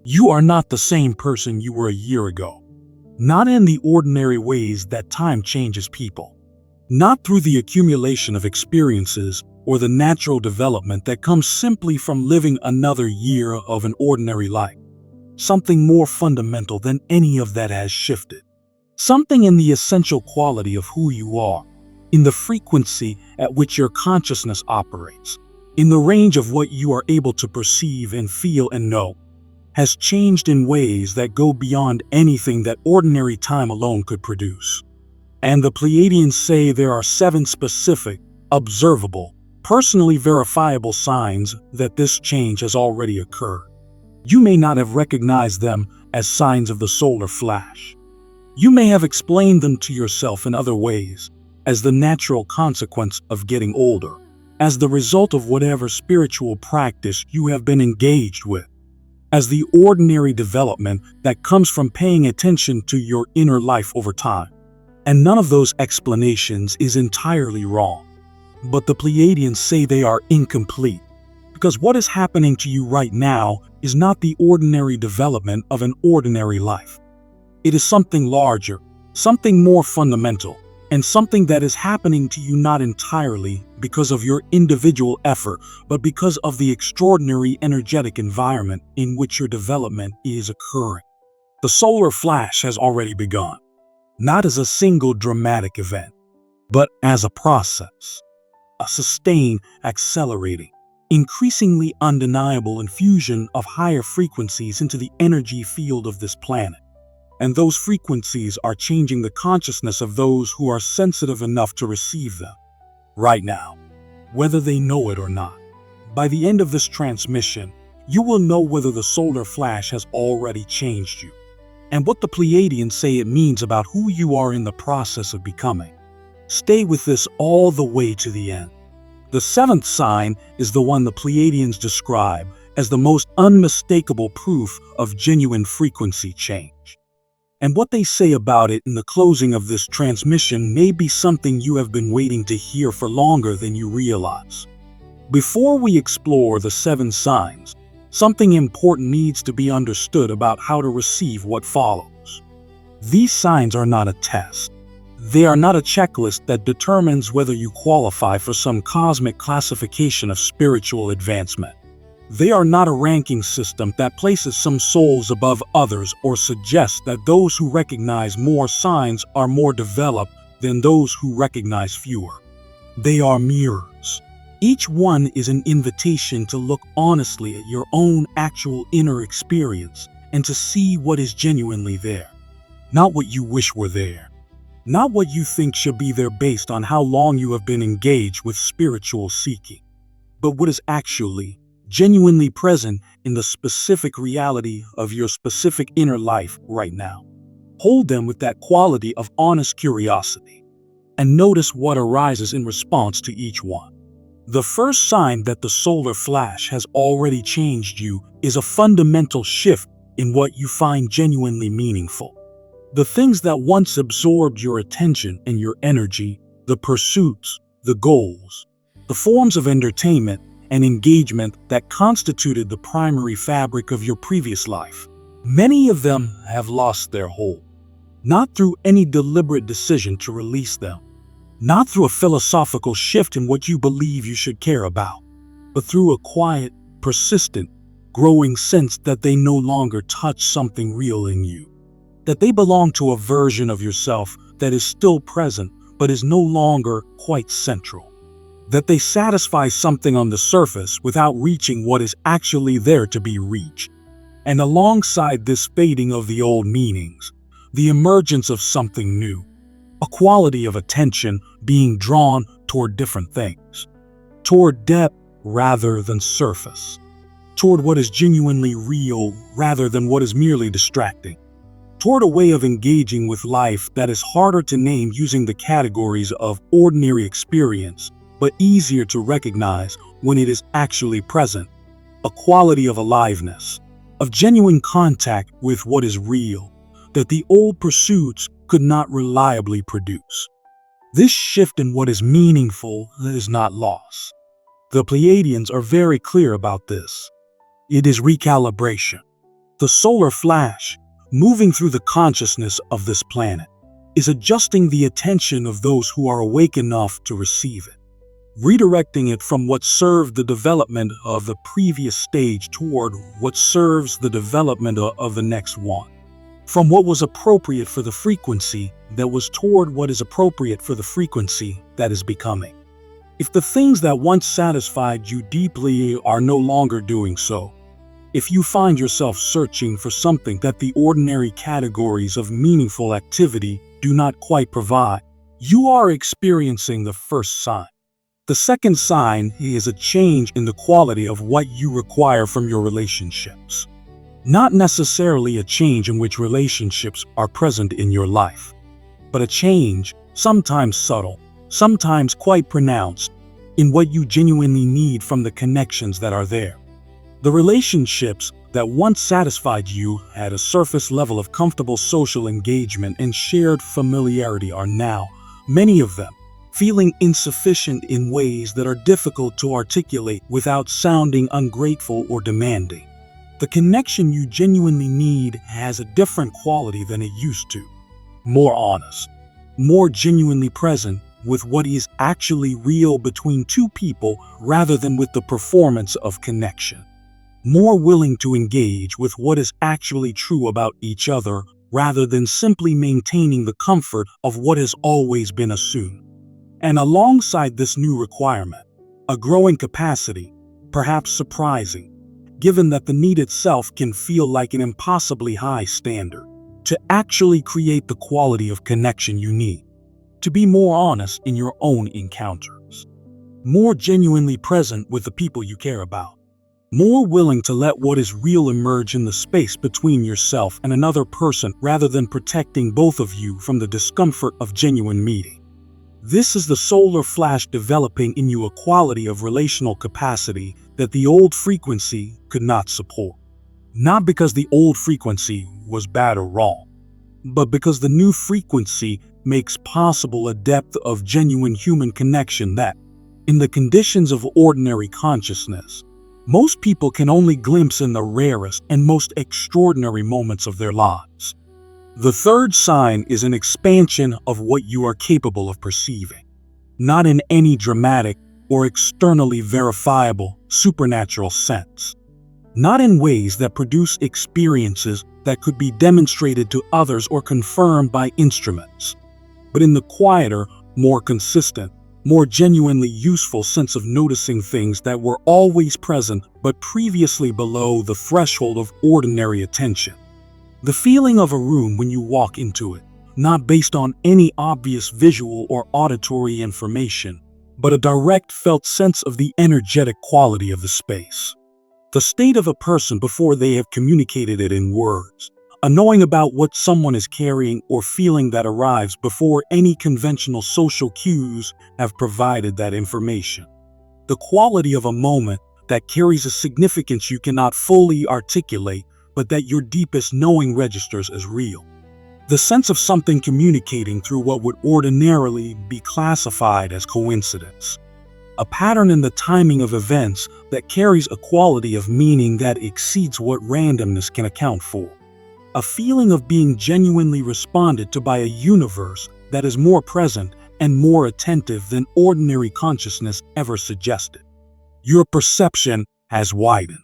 You are not the same person you were a year ago. Not in the ordinary ways that time changes people. Not through the accumulation of experiences or the natural development that comes simply from living another year of an ordinary life. Something more fundamental than any of that has shifted. Something in the essential quality of who you are, in the frequency at which your consciousness operates, in the range of what you are able to perceive and feel and know, has changed in ways that go beyond anything that ordinary time alone could produce. And the Pleiadians say there are 7 specific, observable, personally verifiable signs that this change has already occurred. You may not have recognized them as signs of the solar flash. You may have explained them to yourself in other ways, as the natural consequence of getting older, as the result of whatever spiritual practice you have been engaged with, as the ordinary development that comes from paying attention to your inner life over time. And none of those explanations is entirely wrong. But the Pleiadians say they are incomplete, because what is happening to you right now is not the ordinary development of an ordinary life. It is something larger, something more fundamental, and something that is happening to you not entirely because of your individual effort, but because of the extraordinary energetic environment in which your development is occurring. The solar flash has already begun, not as a single dramatic event, but as a process, a sustained, accelerating, increasingly undeniable infusion of higher frequencies into the energy field of this planet. And those frequencies are changing the consciousness of those who are sensitive enough to receive them, right now, whether they know it or not. By the end of this transmission, you will know whether the solar flash has already changed you, and what the Pleiadians say it means about who you are in the process of becoming. Stay with this all the way to the end. The 7th sign is the one the Pleiadians describe as the most unmistakable proof of genuine frequency change. And what they say about it in the closing of this transmission may be something you have been waiting to hear for longer than you realize. Before we explore the 7 signs, something important needs to be understood about how to receive what follows. These signs are not a test. They are not a checklist that determines whether you qualify for some cosmic classification of spiritual advancement. They are not a ranking system that places some souls above others or suggests that those who recognize more signs are more developed than those who recognize fewer. They are mirrors. Each one is an invitation to look honestly at your own actual inner experience and to see what is genuinely there. Not what you wish were there. Not what you think should be there based on how long you have been engaged with spiritual seeking, but what is actually genuinely present in the specific reality of your specific inner life right now. Hold them with that quality of honest curiosity, and notice what arises in response to each one. The first sign that the solar flash has already changed you is a fundamental shift in what you find genuinely meaningful. The things that once absorbed your attention and your energy, the pursuits, the goals, the forms of entertainment and engagement that constituted the primary fabric of your previous life. Many of them have lost their hold, not through any deliberate decision to release them, not through a philosophical shift in what you believe you should care about, but through a quiet, persistent, growing sense that they no longer touch something real in you, that they belong to a version of yourself that is still present but is no longer quite central. That they satisfy something on the surface without reaching what is actually there to be reached. And alongside this fading of the old meanings, the emergence of something new, a quality of attention being drawn toward different things, toward depth rather than surface, toward what is genuinely real rather than what is merely distracting, toward a way of engaging with life that is harder to name using the categories of ordinary experience, but easier to recognize when it is actually present, a quality of aliveness, of genuine contact with what is real, that the old pursuits could not reliably produce. This shift in what is meaningful is not loss. The Pleiadians are very clear about this. It is recalibration. The solar flash, moving through the consciousness of this planet, is adjusting the attention of those who are awake enough to receive it, redirecting it from what served the development of the previous stage toward what serves the development of the next one. From what was appropriate for the frequency that was toward what is appropriate for the frequency that is becoming. If the things that once satisfied you deeply are no longer doing so, if you find yourself searching for something that the ordinary categories of meaningful activity do not quite provide, you are experiencing the first sign. The second sign is a change in the quality of what you require from your relationships. Not necessarily a change in which relationships are present in your life, but a change, sometimes subtle, sometimes quite pronounced, in what you genuinely need from the connections that are there. The relationships that once satisfied you at a surface level of comfortable social engagement and shared familiarity are now, many of them, feeling insufficient in ways that are difficult to articulate without sounding ungrateful or demanding. The connection you genuinely need has a different quality than it used to. More honest, more genuinely present with what is actually real between two people rather than with the performance of connection. More willing to engage with what is actually true about each other rather than simply maintaining the comfort of what has always been assumed. And alongside this new requirement, a growing capacity, perhaps surprising, given that the need itself can feel like an impossibly high standard, to actually create the quality of connection you need, to be more honest in your own encounters, more genuinely present with the people you care about, more willing to let what is real emerge in the space between yourself and another person rather than protecting both of you from the discomfort of genuine meeting. This is the solar flash developing in you a quality of relational capacity that the old frequency could not support. Not because the old frequency was bad or wrong, but because the new frequency makes possible a depth of genuine human connection that, in the conditions of ordinary consciousness, most people can only glimpse in the rarest and most extraordinary moments of their lives. The third sign is an expansion of what you are capable of perceiving, not in any dramatic or externally verifiable supernatural sense, not in ways that produce experiences that could be demonstrated to others or confirmed by instruments, but in the quieter, more consistent, more genuinely useful sense of noticing things that were always present but previously below the threshold of ordinary attention. The feeling of a room when you walk into it, not based on any obvious visual or auditory information, but a direct felt sense of the energetic quality of the space. The state of a person before they have communicated it in words, a knowing about what someone is carrying or feeling that arrives before any conventional social cues have provided that information. The quality of a moment that carries a significance you cannot fully articulate, but that your deepest knowing registers as real. The sense of something communicating through what would ordinarily be classified as coincidence. A pattern in the timing of events that carries a quality of meaning that exceeds what randomness can account for. A feeling of being genuinely responded to by a universe that is more present and more attentive than ordinary consciousness ever suggested. Your perception has widened.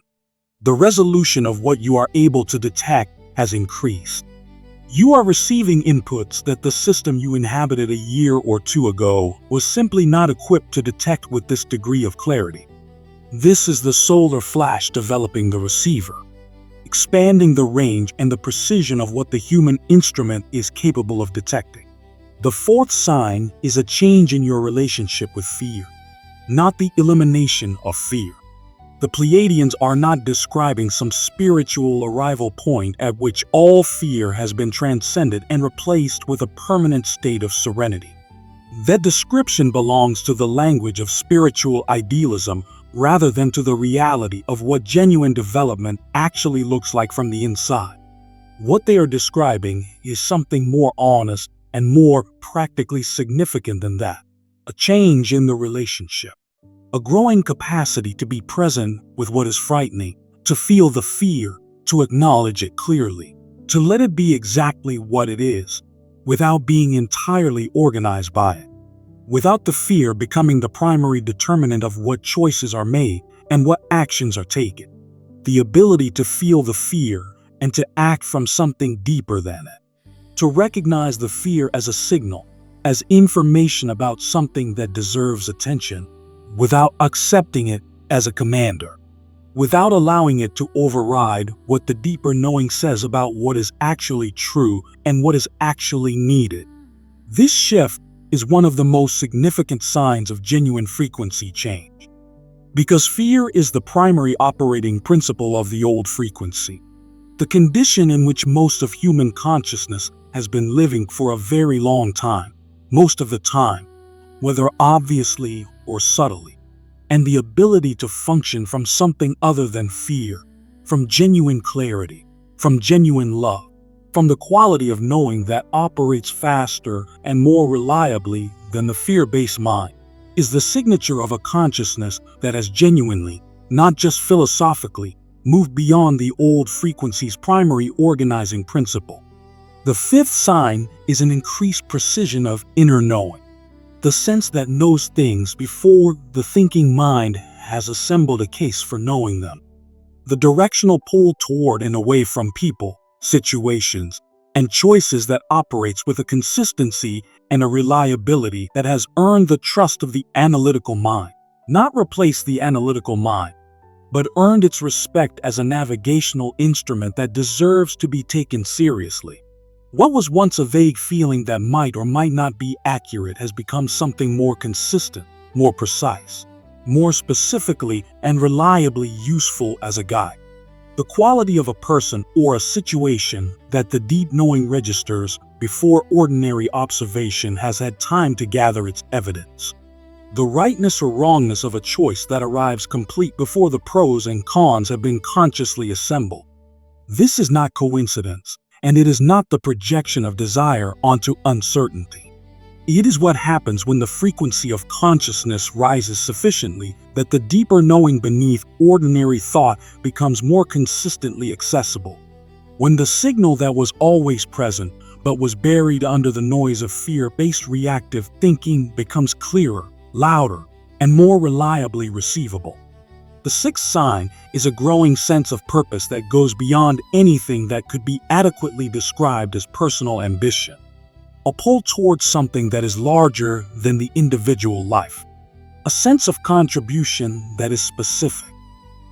The resolution of what you are able to detect has increased. You are receiving inputs that the system you inhabited a year or two ago was simply not equipped to detect with this degree of clarity. This is the solar flash developing the receiver, expanding the range and the precision of what the human instrument is capable of detecting. The fourth sign is a change in your relationship with fear, not the elimination of fear. The Pleiadians are not describing some spiritual arrival point at which all fear has been transcended and replaced with a permanent state of serenity. That description belongs to the language of spiritual idealism rather than to the reality of what genuine development actually looks like from the inside. What they are describing is something more honest and more practically significant than that. A change in the relationship. A growing capacity to be present with what is frightening, to feel the fear, to acknowledge it clearly, to let it be exactly what it is, without being entirely organized by it, without the fear becoming the primary determinant of what choices are made and what actions are taken. The ability to feel the fear and to act from something deeper than it. To recognize the fear as a signal, as information about something that deserves attention, without accepting it as a commander, without allowing it to override what the deeper knowing says about what is actually true and what is actually needed. This shift is one of the most significant signs of genuine frequency change. Because fear is the primary operating principle of the old frequency, the condition in which most of human consciousness has been living for a very long time, most of the time, whether obviously or subtly, and the ability to function from something other than fear, from genuine clarity, from genuine love, from the quality of knowing that operates faster and more reliably than the fear-based mind, is the signature of a consciousness that has genuinely, not just philosophically, moved beyond the old frequency's primary organizing principle. The fifth sign is an increased precision of inner knowing, the sense that knows things before the thinking mind has assembled a case for knowing them. The directional pull toward and away from people, situations, and choices that operates with a consistency and a reliability that has earned the trust of the analytical mind, not replaced the analytical mind, but earned its respect as a navigational instrument that deserves to be taken seriously. What was once a vague feeling that might or might not be accurate has become something more consistent, more precise, more specifically and reliably useful as a guide. The quality of a person or a situation that the deep knowing registers before ordinary observation has had time to gather its evidence. The rightness or wrongness of a choice that arrives complete before the pros and cons have been consciously assembled. This is not coincidence, and it is not the projection of desire onto uncertainty. It is what happens when the frequency of consciousness rises sufficiently that the deeper knowing beneath ordinary thought becomes more consistently accessible. When the signal that was always present but was buried under the noise of fear-based reactive thinking becomes clearer, louder, and more reliably receivable. The sixth sign is a growing sense of purpose that goes beyond anything that could be adequately described as personal ambition. A pull towards something that is larger than the individual life. A sense of contribution that is specific,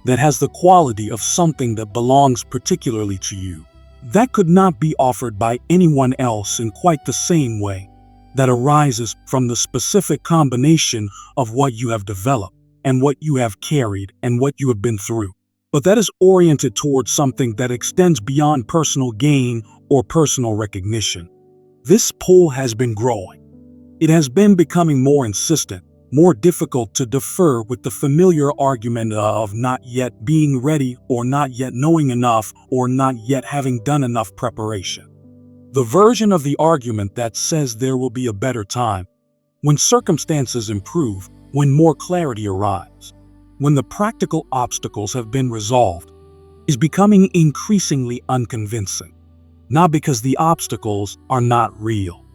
that has the quality of something that belongs particularly to you, that could not be offered by anyone else in quite the same way, that arises from the specific combination of what you have developed and what you have carried and what you have been through, but that is oriented towards something that extends beyond personal gain or personal recognition. This pull has been growing. It has been becoming more insistent, more difficult to defer with the familiar argument of not yet being ready or not yet knowing enough or not yet having done enough preparation. The version of the argument that says there will be a better time, when circumstances improve, when more clarity arrives, when the practical obstacles have been resolved, is becoming increasingly unconvincing. Not because the obstacles are not real,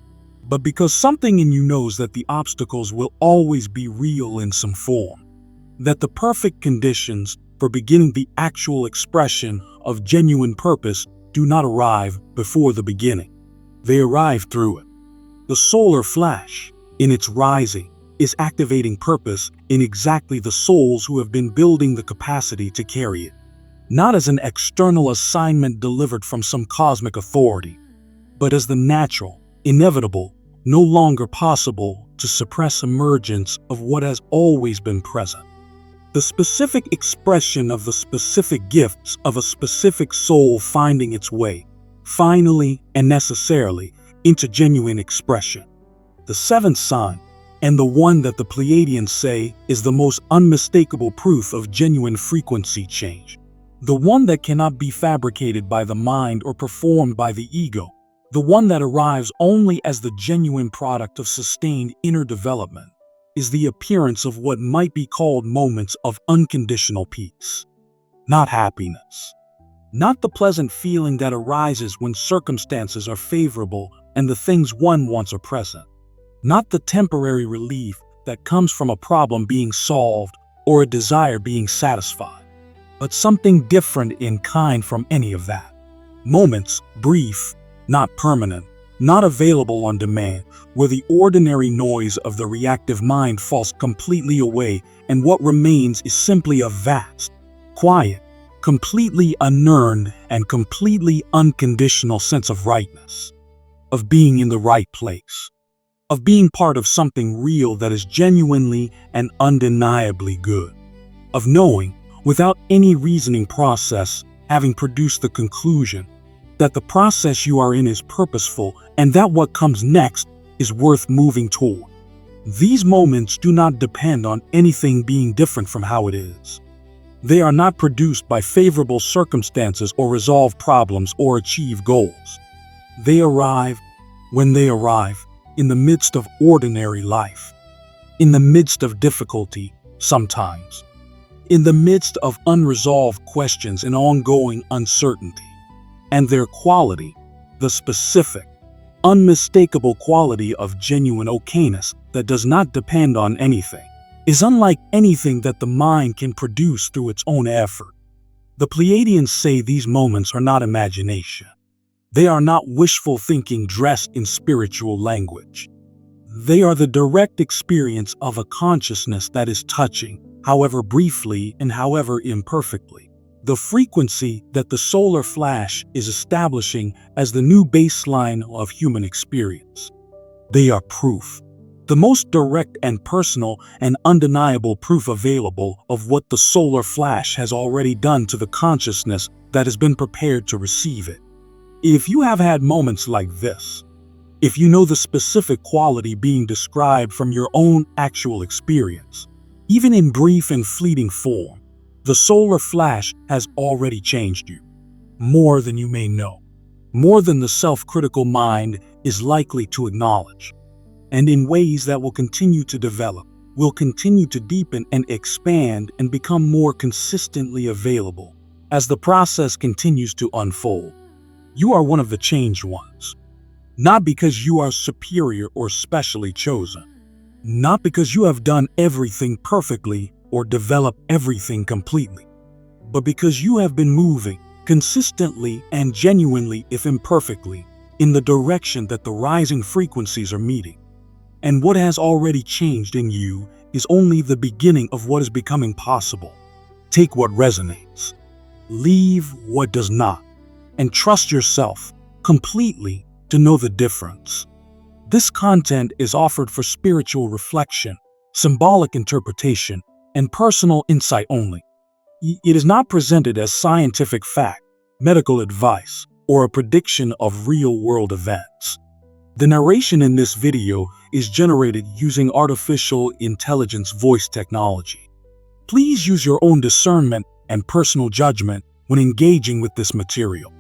but because something in you knows that the obstacles will always be real in some form, that the perfect conditions for beginning the actual expression of genuine purpose do not arrive before the beginning. They arrive through it. The solar flash, in its rising, is activating purpose in exactly the souls who have been building the capacity to carry it. Not as an external assignment delivered from some cosmic authority, but as the natural, inevitable, no longer possible to suppress emergence of what has always been present. The specific expression of the specific gifts of a specific soul finding its way, finally and necessarily, into genuine expression. The seventh sign, and the one that the Pleiadians say is the most unmistakable proof of genuine frequency change. The one that cannot be fabricated by the mind or performed by the ego. The one that arrives only as the genuine product of sustained inner development, is the appearance of what might be called moments of unconditional peace. Not happiness, Not the pleasant feeling that arises when circumstances are favorable and the things one wants are present. Not the temporary relief that comes from a problem being solved or a desire being satisfied, but something different in kind from any of that. Moments, brief, not permanent, not available on demand, where the ordinary noise of the reactive mind falls completely away and what remains is simply a vast, quiet, completely unearned and completely unconditional sense of rightness, of being in the right place, of being part of something real that is genuinely and undeniably good, of knowing, without any reasoning process, having produced the conclusion that the process you are in is purposeful and that what comes next is worth moving toward. These moments do not depend on anything being different from how it is. They are not produced by favorable circumstances or resolve problems or achieve goals. They arrive when they arrive, in the midst of ordinary life, in the midst of difficulty sometimes, in the midst of unresolved questions and ongoing uncertainty. And their quality, the specific, unmistakable quality of genuine okayness that does not depend on anything, is unlike anything that the mind can produce through its own effort. The Pleiadians say these moments are not imagination. They are not wishful thinking dressed in spiritual language. They are the direct experience of a consciousness that is touching, however briefly and however imperfectly, the frequency that the solar flash is establishing as the new baseline of human experience. They are proof, the most direct and personal and undeniable proof available of what the solar flash has already done to the consciousness that has been prepared to receive it. If you have had moments like this, if you know the specific quality being described from your own actual experience, even in brief and fleeting form, the solar flash has already changed you, more than you may know, more than the self-critical mind is likely to acknowledge, and in ways that will continue to develop, will continue to deepen and expand and become more consistently available as the process continues to unfold. You are one of the changed ones, not because you are superior or specially chosen, not because you have done everything perfectly or developed everything completely, but because you have been moving consistently and genuinely, if imperfectly, in the direction that the rising frequencies are meeting. And what has already changed in you is only the beginning of what is becoming possible. Take what resonates, leave what does not, and trust yourself completely to know the difference. This content is offered for spiritual reflection, symbolic interpretation, and personal insight only. It is not presented as scientific fact, medical advice, or a prediction of real-world events. The narration in this video is generated using artificial intelligence voice technology. Please use your own discernment and personal judgment when engaging with this material.